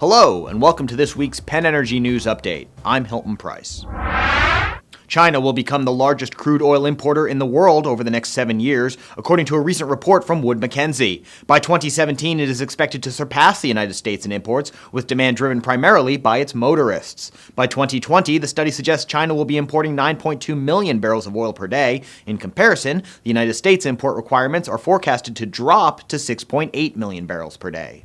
Hello, and welcome to this week's PennEnergy News Update. I'm Hilton Price. China will become the largest crude oil importer in the world over the next 7 years, according to a recent report from Wood Mackenzie. By 2017, it is expected to surpass the United States in imports, with demand driven primarily by its motorists. By 2020, the study suggests China will be importing 9.2 million barrels of oil per day. In comparison, the United States import requirements are forecasted to drop to 6.8 million barrels per day.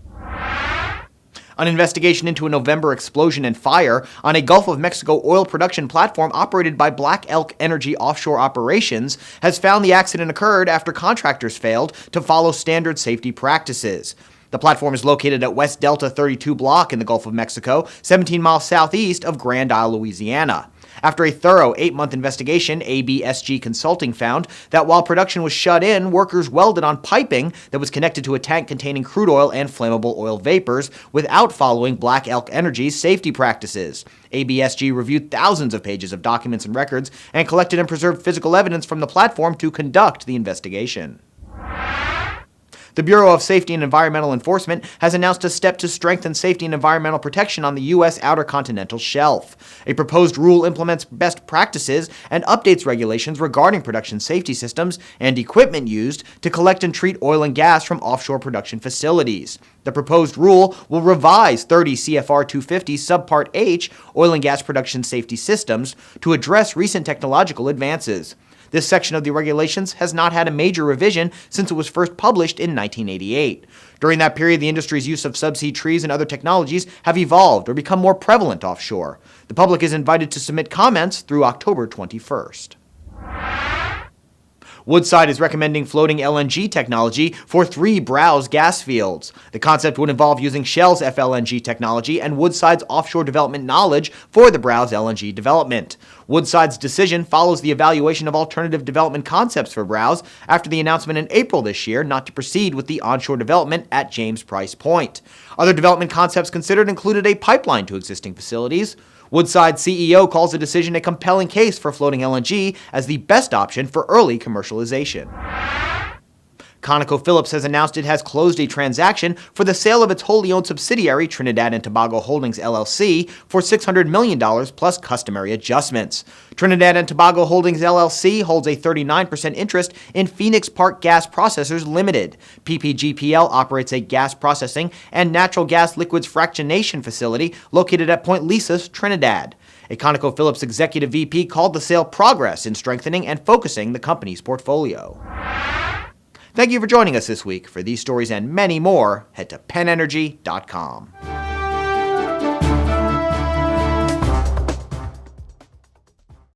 An investigation into a November explosion and fire on a Gulf of Mexico oil production platform operated by Black Elk Energy Offshore Operations has found the accident occurred after contractors failed to follow standard safety practices. The platform is located at West Delta 32 Block in the Gulf of Mexico, 17 miles southeast of Grand Isle, Louisiana. After a thorough 8-month investigation, ABSG Consulting found that while production was shut in, workers welded on piping that was connected to a tank containing crude oil and flammable oil vapors without following Black Elk Energy's safety practices. ABSG reviewed thousands of pages of documents and records and collected and preserved physical evidence from the platform to conduct the investigation. The Bureau of Safety and Environmental Enforcement has announced a step to strengthen safety and environmental protection on the U.S. Outer Continental Shelf. A proposed rule implements best practices and updates regulations regarding production safety systems and equipment used to collect and treat oil and gas from offshore production facilities. The proposed rule will revise 30 CFR 250 Subpart H oil and gas production safety systems to address recent technological advances. This section of the regulations has not had a major revision since it was first published in 1988. During that period, the industry's use of subsea trees and other technologies have evolved or become more prevalent offshore. The public is invited to submit comments through October 21st. Woodside is recommending floating LNG technology for 3 Browse gas fields. The concept would involve using Shell's FLNG technology and Woodside's offshore development knowledge for the Browse LNG development. Woodside's decision follows the evaluation of alternative development concepts for Browse after the announcement in April this year not to proceed with the onshore development at James Price Point. Other development concepts considered included a pipeline to existing facilities. Woodside's CEO calls the decision a compelling case for floating LNG as the best option for early commercialization. ConocoPhillips has announced it has closed a transaction for the sale of its wholly owned subsidiary, Trinidad and Tobago Holdings LLC, for $600 million plus customary adjustments. Trinidad and Tobago Holdings LLC holds a 39% interest in Phoenix Park Gas Processors Limited. PPGPL operates a gas processing and natural gas liquids fractionation facility located at Point Lisas, Trinidad. A ConocoPhillips executive VP called the sale progress in strengthening and focusing the company's portfolio. Thank you for joining us this week. For these stories and many more, head to PennEnergy.com.